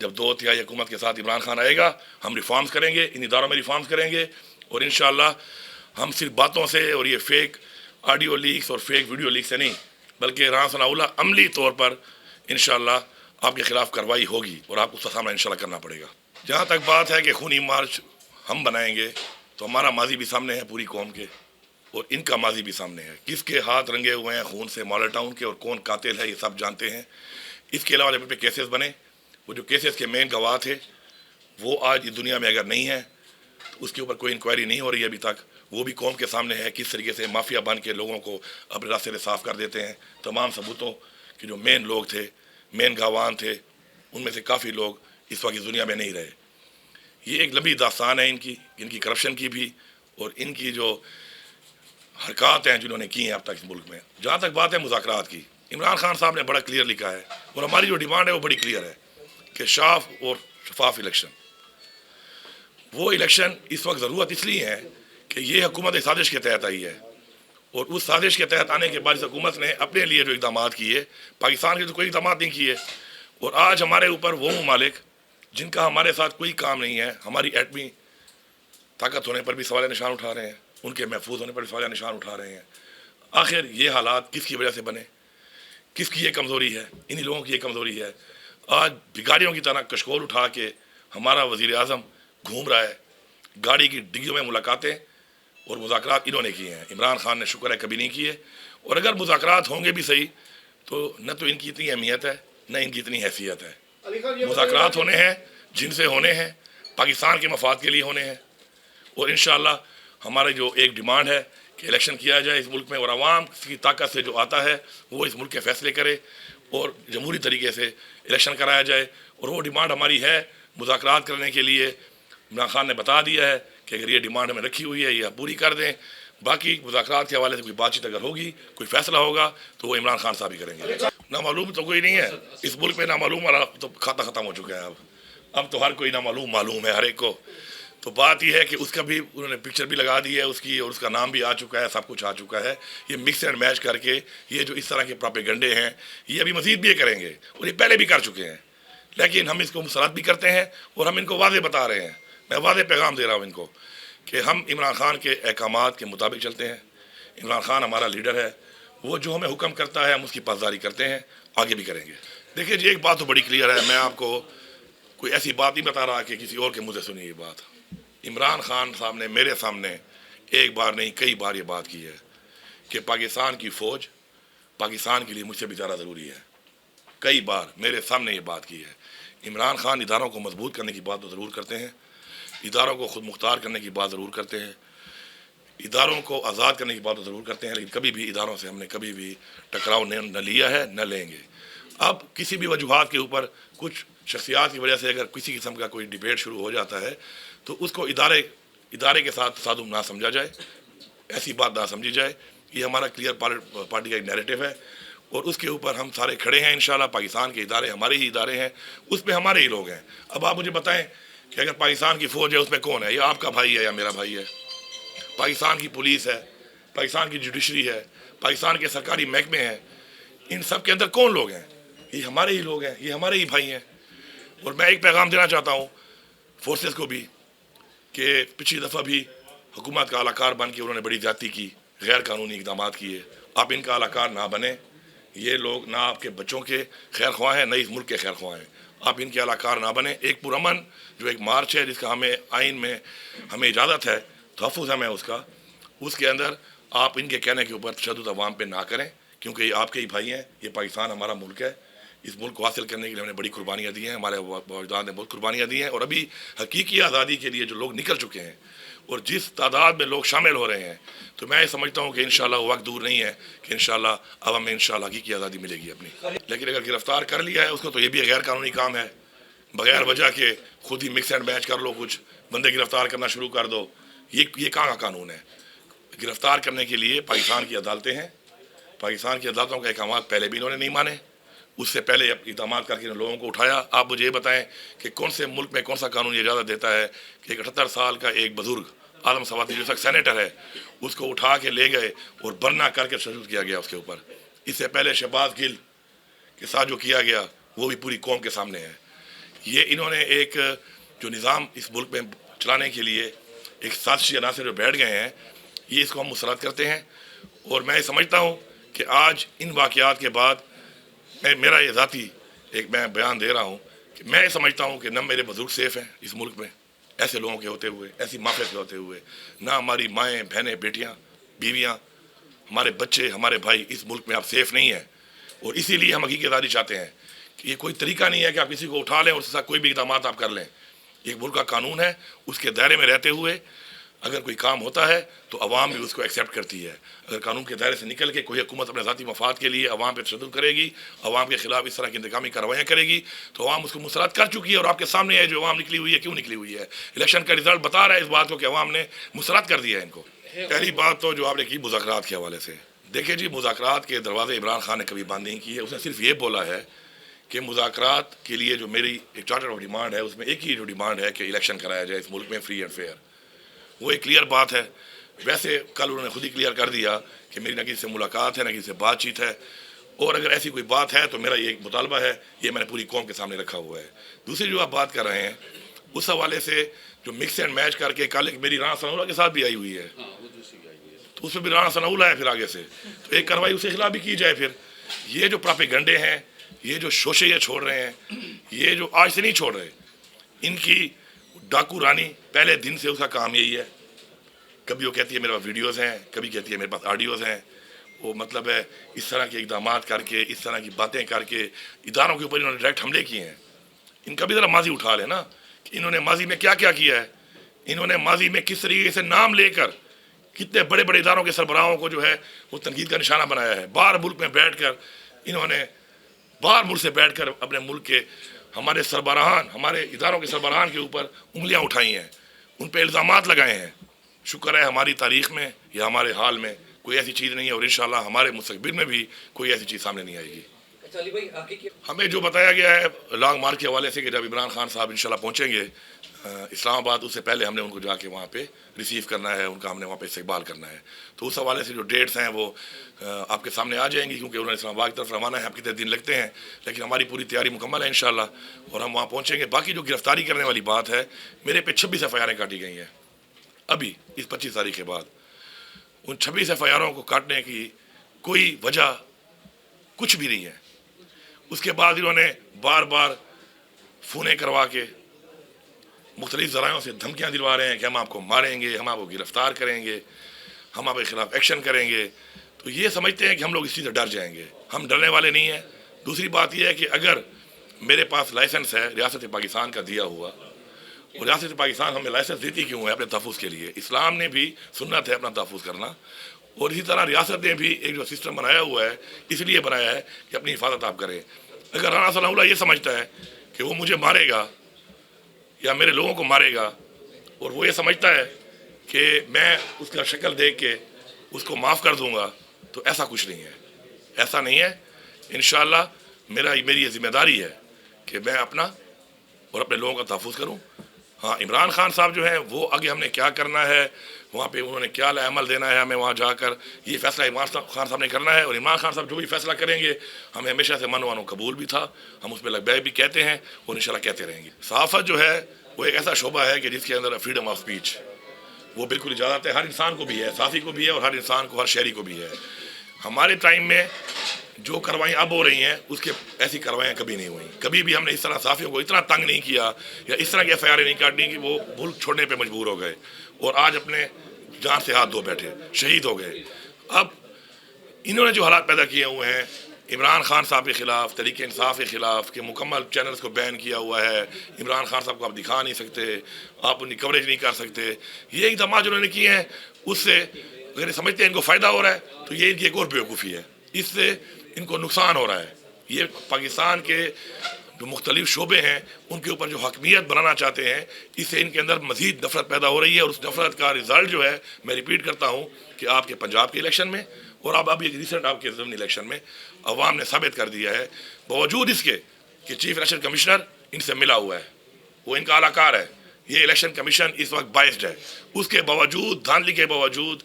جب 2/3 حکومت کے ساتھ عمران خان آئے گا ہم ریفارمز کریں گے، ان اداروں میں ریفارمز کریں گے، اور انشاءاللہ ہم صرف باتوں سے اور یہ فیک آڈیو لیکس اور فیک ویڈیو لیک سے نہیں بلکہ راہ ثناء اللہ عملی طور پر انشاءاللہ آپ کے خلاف کارروائی ہوگی اور آپ کو اس کا سامنا انشاءاللہ کرنا پڑے گا۔ جہاں تک بات ہے کہ خونی مارچ ہم بنائیں گے تو ہمارا ماضی بھی سامنے ہے پوری قوم کے، اور ان کا ماضی بھی سامنے ہے، کس کے ہاتھ رنگے ہوئے ہیں خون سے ماڈل ٹاؤن کے، اور کون قاتل ہے یہ سب جانتے ہیں۔ اس کے علاوہ جب پہ کیسز بنے، وہ جو کیسز کے مین گواہ تھے وہ آج اس دنیا میں اگر نہیں ہیں تو اس کے اوپر کوئی انکوائری نہیں ہو رہی ہے ابھی تک، وہ بھی قوم کے سامنے ہے کس طریقے سے مافیا بن کے لوگوں کو اپنے راستے سے صاف کر دیتے ہیں۔ تمام ثبوتوں کہ جو مین لوگ تھے، مین گواہان تھے، ان میں سے کافی لوگ اس وقت اس دنیا میں نہیں رہے۔ یہ ایک لمبی داستان ہے ان کی کرپشن کی بھی، اور ان کی جو حرکات ہیں جنہوں نے کی ہیں اب تک اس ملک میں۔ جہاں تک بات ہے مذاکرات کی، عمران خان صاحب نے بڑا کلیئر لکھا ہے، اور ہماری جو ڈیمانڈ ہے وہ بڑی کلیئر ہے کہ صاف اور شفاف الیکشن۔ وہ الیکشن اس وقت ضرورت اس لیے ہے کہ یہ حکومت سازش کے تحت آئی ہے، اور اس سازش کے تحت آنے کے بعد اس حکومت نے اپنے لیے جو اقدامات کیے، پاکستان کے تو کوئی اقدامات نہیں کیے، اور آج ہمارے اوپر وہ ممالک جن کا ہمارے ساتھ کوئی کام نہیں ہے، ہماری ایٹمی طاقت ہونے پر بھی سوال نشان اٹھا رہے ہیں، ان کے محفوظ ہونے پر بھی سوال نشان اٹھا رہے ہیں۔ آخر یہ حالات کس کی وجہ سے بنے؟ کس کی یہ کمزوری ہے؟ انہی لوگوں کی یہ کمزوری ہے۔ آج بھکاریوں کی طرح کشکول اٹھا کے ہمارا وزیر اعظم گھوم رہا ہے، گاڑی کی ڈگیوں میں ملاقاتیں اور مذاکرات انہوں نے کیے ہیں، عمران خان نے شکر ہے کبھی نہیں کیے، اور اگر مذاکرات ہوں گے بھی صحیح تو نہ تو ان کی اتنی اہمیت ہے نہ ان کی اتنی حیثیت ہے۔ مذاکرات ہونے ہیں جن سے ہونے ہیں، پاکستان کے مفاد کے لیے ہونے ہیں، اور انشاءاللہ ہمارے جو ایک ڈیمانڈ ہے کہ الیکشن کیا جائے اس ملک میں، اور عوام کی طاقت سے جو آتا ہے وہ اس ملک کے فیصلے کرے اور جمہوری طریقے سے الیکشن کرایا جائے، اور وہ ڈیمانڈ ہماری ہے مذاکرات کرنے کے لیے۔ عمران خان نے بتا دیا ہے کہ اگر یہ ڈیمانڈ ہمیں رکھی ہوئی ہے یہ آپ پوری کر دیں، باقی مذاکرات کے حوالے سے کوئی بات چیت اگر ہوگی، کوئی فیصلہ ہوگا تو وہ عمران خان صاحب ہی کریں گے۔ نامعلوم تو کوئی نہیں ہے اس ملک میں، نامعلوم والا تو کھاتا ختم ہو چکا ہے۔ اب تو ہر کوئی نامعلوم معلوم ہے ہر ایک کو۔ تو بات یہ ہے کہ اس کا بھی انہوں نے پکچر بھی لگا دی ہے اس کی، اور اس کا نام بھی آ چکا ہے، سب کچھ آ چکا ہے۔ یہ مکس اینڈ میچ کر کے یہ جو اس طرح کے پراپیگنڈے ہیں یہ ابھی مزید بھی یہ کریں گے، اور یہ پہلے بھی کر چکے ہیں، لیکن ہم اس کو مسلط بھی کرتے ہیں اور ہم ان کو واضح بتا رہے ہیں۔ میں واضح پیغام دے رہا ہوں ان کو کہ ہم عمران خان کے احکامات کے مطابق چلتے ہیں۔ عمران خان ہمارا لیڈر ہے، وہ جو ہمیں حکم کرتا ہے ہم اس کی پاسداری کرتے ہیں، آگے بھی کریں گے۔ دیکھیے جی، ایک بات تو بڑی کلیئر ہے، میں آپ کو کوئی ایسی بات نہیں بتا رہا کہ کسی اور کے منہ سے سنی یہ بات۔ عمران خان صاحب نے میرے سامنے ایک بار نہیں کئی بار یہ بات کی ہے کہ پاکستان کی فوج پاکستان کے لیے مجھ سے بھی زیادہ ضروری ہے۔ کئی بار میرے سامنے یہ بات کی ہے۔ عمران خان اداروں کو مضبوط کرنے کی بات تو ضرور کرتے ہیں، اداروں کو خود مختار کرنے کی بات ضرور کرتے ہیں، اداروں کو آزاد کرنے کی بات تو ضرور کرتے ہیں، لیکن کبھی بھی اداروں سے ہم نے کبھی بھی ٹکراؤ نہ لیا ہے نہ لیں گے۔ اب کسی بھی وجوہات کے اوپر کچھ شخصیات کی وجہ سے اگر کسی قسم کا کوئی ڈیبیٹ شروع ہو جاتا ہے تو اس کو ادارے کے ساتھ تصادم نہ سمجھا جائے، ایسی بات نہ سمجھی جائے۔ یہ ہمارا کلیئر پارٹی کا ایک نیریٹو ہے، اور اس کے اوپر ہم سارے کھڑے ہیں انشاءاللہ۔ پاکستان کے ادارے ہمارے ہی ادارے ہیں، اس پہ ہمارے ہی لوگ ہیں۔ اب آپ مجھے بتائیں کہ اگر پاکستان کی فوج ہے اس میں کون ہے؟ یہ آپ کا بھائی ہے یا میرا بھائی ہے؟ پاکستان کی پولیس ہے، پاکستان کی جوڈیشری ہے، پاکستان کے سرکاری محکمے ہیں، ان سب کے اندر کون لوگ ہیں؟ یہ ہمارے ہی لوگ ہیں، یہ ہمارے ہی بھائی ہیں۔ اور میں ایک پیغام دینا چاہتا ہوں فورسز کو بھی کہ پچھلی دفعہ بھی حکومت کا اعلی کار بن کے انہوں نے بڑی زیادتی کی، غیر قانونی اقدامات کیے۔ آپ ان کا اعلی کار نہ بنیں، یہ لوگ نہ آپ کے بچوں کے خیر خواہ ہیں نہ اس ملک کے خیر خواہ ہیں، آپ ان کے اعلی کار نہ بنیں۔ ایک پرامن جو ایک مارچ ہے جس کا ہمیں آئین میں ہمیں اجازت ہے، تحفظ ہے میں اس کے اندر آپ ان کے کہنے کے اوپر تشدد عوام پہ نہ کریں، کیونکہ یہ آپ کے ہی بھائی ہیں۔ یہ پاکستان ہمارا ملک ہے، اس ملک کو حاصل کرنے کے لیے ہم نے بڑی قربانیاں دی ہیں، ہمارے والدین نے بہت قربانیاں دی ہیں، اور ابھی حقیقی آزادی کے لیے جو لوگ نکل چکے ہیں اور جس تعداد میں لوگ شامل ہو رہے ہیں، تو میں یہ سمجھتا ہوں کہ انشاءاللہ وہ وقت دور نہیں ہے کہ انشاءاللہ اب ہمیں انشاءاللہ حقیقی آزادی ملے گی اپنی۔ لیکن اگر گرفتار کر لیا ہے اس کو تو یہ بھی غیر قانونی کام ہے، بغیر وجہ کے خود ہی مکس اینڈ میچ کر لو، کچھ بندے گرفتار کرنا شروع کر دو، یہ کہاں کا قانون ہے؟ گرفتار کرنے کے لیے پاکستان کی عدالتیں ہیں، پاکستان کی عدالتوں کے احکامات پہلے بھی انہوں نے نہیں مانے، اس سے پہلے اقدامات کر کے لوگوں کو اٹھایا۔ آپ مجھے یہ بتائیں کہ کون سے ملک میں کون سا قانون یہ اجازت دیتا ہے کہ ایک 78 سال کا ایک بزرگ آدم سواتی جو تک سینیٹر ہے اس کو اٹھا کے لے گئے اور برنا کر کے تشدد کیا گیا اس کے اوپر؟ اس سے پہلے شہباز گل کے ساتھ جو کیا گیا وہ بھی پوری قوم کے سامنے ہے۔ یہ انہوں نے ایک جو نظام اس ملک میں چلانے کے لیے ایک سازشی عناصر جو بیٹھ گئے ہیں، یہ اس کو ہم مسترد کرتے ہیں. اور میں سمجھتا ہوں کہ آج ان واقعات کے بعد میرا یہ ذاتی ایک میں بیان دے رہا ہوں کہ میں سمجھتا ہوں کہ نہ میرے بزرگ سیف ہیں اس ملک میں ایسے لوگوں کے ہوتے ہوئے، ایسی مافیا کے ہوتے ہوئے، نہ ہماری مائیں بہنیں بیٹیاں بیویاں ہمارے بچے ہمارے بھائی اس ملک میں آپ سیف نہیں ہیں. اور اسی لیے ہم حقیقت داری چاہتے ہیں کہ یہ کوئی طریقہ نہیں ہے کہ آپ کسی کو اٹھا لیں اور اس کے ساتھ کوئی بھی اقدامات آپ کر لیں. ایک ملک کا قانون ہے، اس کے دائرے میں رہتے ہوئے اگر کوئی کام ہوتا ہے تو عوام بھی اس کو ایکسیپٹ کرتی ہے. اگر قانون کے دائرے سے نکل کے کوئی حکومت اپنے ذاتی مفاد کے لیے عوام پہ تشدد کرے گی، عوام کے خلاف اس طرح کی انتقامی کارروائیاں کرے گی، تو عوام اس کو مسترد کر چکی ہے. اور آپ کے سامنے ہے جو عوام نکلی ہوئی ہے، کیوں نکلی ہوئی ہے. الیکشن کا رزلٹ بتا رہا ہے اس بات کو کہ عوام نے مسترد کر دیا ہے ان کو. پہلی بات تو جو آپ نے کی مذاکرات کے حوالے سے، دیکھیں جی، مذاکرات کے دروازے عمران خان نے کبھی بند نہیں کیے. اس نے صرف یہ بولا ہے کہ مذاکرات کے لیے جو میری ایک چارٹر آف ڈیمانڈ ہے، اس میں ایک ہی جو ڈیمانڈ ہے کہ الیکشن کرایا جائے اس ملک میں فری اینڈ فیئر. وہ ایک کلیئر بات ہے. ویسے کل انہوں نے خود ہی کلیئر کر دیا کہ میری نہ کسی سے ملاقات ہے نہ کسی سے بات چیت ہے، اور اگر ایسی کوئی بات ہے تو میرا یہ ایک مطالبہ ہے، یہ میں نے پوری قوم کے سامنے رکھا ہوا ہے. دوسری جو آپ بات کر رہے ہیں اس حوالے سے جو مکس اینڈ میچ کر کے کل ایک میری رانا ثناء اللہ کے ساتھ بھی آئی ہوئی ہے، تو اس میں بھی رانا ثناء اللہ ہے پھر آگے سے، تو ایک کارروائی اس کے خلاف بھی کی جائے. پھر یہ جو پراپیگنڈے ہیں، یہ جو شوشے یہ چھوڑ رہے ہیں، یہ جو آج سے نہیں چھوڑ رہے، ان کی ڈاکو رانی پہلے دن سے اس کا کام یہی ہے. کبھی وہ کہتی ہے میرے پاس ویڈیوز ہیں، کبھی کہتی ہے میرے پاس آڈیوز ہیں. وہ مطلب ہے اس طرح کے اقدامات کر کے، اس طرح کی باتیں کر کے اداروں کے اوپر انہوں نے ڈائریکٹ حملے کیے ہیں. ان کا بھی ذرا ماضی اٹھا لیں نا کہ انہوں نے ماضی میں کیا کیا کیا ہے. انہوں نے ماضی میں کس طریقے سے نام لے کر کتنے بڑے بڑے اداروں کے سربراہوں کو جو ہے وہ تنقید کا نشانہ بنایا ہے. باہر ملک میں بیٹھ کر انہوں نے باہر ملک سے بیٹھ کر اپنے ملک کے ہمارے سربراہان، ہمارے اداروں کے سربراہان کے اوپر انگلیاں اٹھائی ہیں، ان پہ الزامات لگائے ہیں. شکر ہے ہماری تاریخ میں یا ہمارے حال میں کوئی ایسی چیز نہیں ہے، اور انشاءاللہ ہمارے مستقبل میں بھی کوئی ایسی چیز سامنے نہیں آئے گی. ہمیں جو بتایا گیا ہے لانگ مارچ کے حوالے سے کہ جب عمران خان صاحب انشاءاللہ پہنچیں گے اسلام آباد، اس سے پہلے ہم نے ان کو جا کے وہاں پہ ریسیو کرنا ہے، ان کا ہم نے وہاں پہ استقبال کرنا ہے. تو اس حوالے سے جو ڈیٹس ہیں وہ آپ کے سامنے آ جائیں گی، کیونکہ انہوں نے اسلام آباد کی طرف روانہ ہے. اب کتنے دن لگتے ہیں، لیکن ہماری پوری تیاری مکمل ہے انشاءاللہ، اور ہم وہاں پہنچیں گے. باقی جو گرفتاری کرنے والی بات ہے، میرے پہ 26 FIR کاٹی گئی ہیں ابھی اس 25 تاریخ کے بعد. ان 26 FIR کو کاٹنے کی کوئی وجہ کچھ بھی نہیں ہے. اس کے بعد انہوں نے بار بار فونے کروا کے مختلف ذرائعوں سے دھمکیاں دلوا رہے ہیں کہ ہم آپ کو ماریں گے، ہم آپ کو گرفتار کریں گے، ہم آپ کے خلاف ایکشن کریں گے. تو یہ سمجھتے ہیں کہ ہم لوگ اس چیز سے ڈر جائیں گے. ہم ڈرنے والے نہیں ہیں. دوسری بات یہ ہے کہ اگر میرے پاس لائسنس ہے ریاست پاکستان کا دیا ہوا، اور ریاست پاکستان ہمیں لائسنس دیتی کیوں ہے؟ اپنے تحفظ کے لیے. اسلام نے بھی سنت ہے اپنا تحفظ کرنا، اور اسی طرح ریاست نے بھی ایک جو سسٹم بنایا ہوا ہے اس لیے بنایا ہے کہ اپنی حفاظت آپ کریں. اگر رانا ثناء اللہ یہ سمجھتا ہے کہ وہ مجھے مارے گا یا میرے لوگوں کو مارے گا، اور وہ یہ سمجھتا ہے کہ میں اس کا شکل دیکھ کے اس کو معاف کر دوں گا، تو ایسا کچھ نہیں ہے. ایسا نہیں ہے. انشاءاللہ میری یہ ذمہ داری ہے کہ میں اپنا اور اپنے لوگوں کا تحفظ کروں. ہاں، عمران خان صاحب جو ہیں وہ آگے ہم نے کیا کرنا ہے، وہاں پہ انہوں نے کیا عمل دینا ہے، ہمیں وہاں جا کر یہ فیصلہ عمران خان صاحب نے کرنا ہے. اور عمران خان صاحب جو بھی فیصلہ کریں گے ہمیں ہمیشہ سے من قبول بھی تھا، ہم اس پہ لبیک بھی کہتے ہیں اور انشاءاللہ کہتے رہیں گے. صحافت جو ہے وہ ایک ایسا شعبہ ہے کہ جس کے اندر فریڈم آف سپیچ وہ بالکل اجازت ہے، ہر انسان کو بھی ہے، صحافی کو بھی ہے، اور ہر انسان کو، ہر شہری کو بھی ہے. ہمارے ٹائم میں جو کاروائیاں اب ہو رہی ہیں اس کے ایسی کاروائیاں کبھی نہیں ہوئیں. کبھی بھی ہم نے اس طرح صحافیوں کو اتنا تنگ نہیں کیا یا اس طرح کی FIR نہیں کاٹنی کہ وہ ملک چھوڑنے پہ مجبور ہو گئے اور آج اپنے جان سے ہاتھ دھو بیٹھے، شہید ہو گئے. اب انہوں نے جو حالات پیدا کیے ہوئے ہیں عمران خان صاحب کے خلاف، تحریک انصاف کے خلاف، کہ مکمل چینلز کو بین کیا ہوا ہے، عمران خان صاحب کو آپ دکھا نہیں سکتے، آپ ان کی کوریج نہیں کر سکتے، یہ اقدامات جو انہوں نے کیے ہیں اس سے اگر سمجھتے ہیں ان کو فائدہ ہو رہا ہے تو یہ ان کی ایک اور بیوقوفی ہے. اس سے ان کو نقصان ہو رہا ہے. یہ پاکستان کے جو مختلف شعبے ہیں ان کے اوپر جو حاکمیت بنانا چاہتے ہیں، اس سے ان کے اندر مزید نفرت پیدا ہو رہی ہے. اور اس نفرت کا رزلٹ جو ہے میں ریپیٹ کرتا ہوں کہ آپ کے پنجاب کے الیکشن میں اور اب یہ ریسنٹ آپ کے ضمنی الیکشن میں عوام نے ثابت کر دیا ہے، باوجود اس کے کہ چیف الیکشن کمشنر ان سے ملا ہوا ہے، وہ ان کا اعلی کار ہے، یہ الیکشن کمیشن اس وقت بائسڈ ہے، اس کے باوجود، دھاندلی کے باوجود،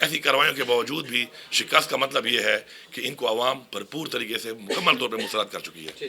ایسی کاروائیوں کے باوجود بھی شکست کا مطلب یہ ہے کہ ان کو عوام بھرپور طریقے سے مکمل طور پہ مسترد کر چکی ہے.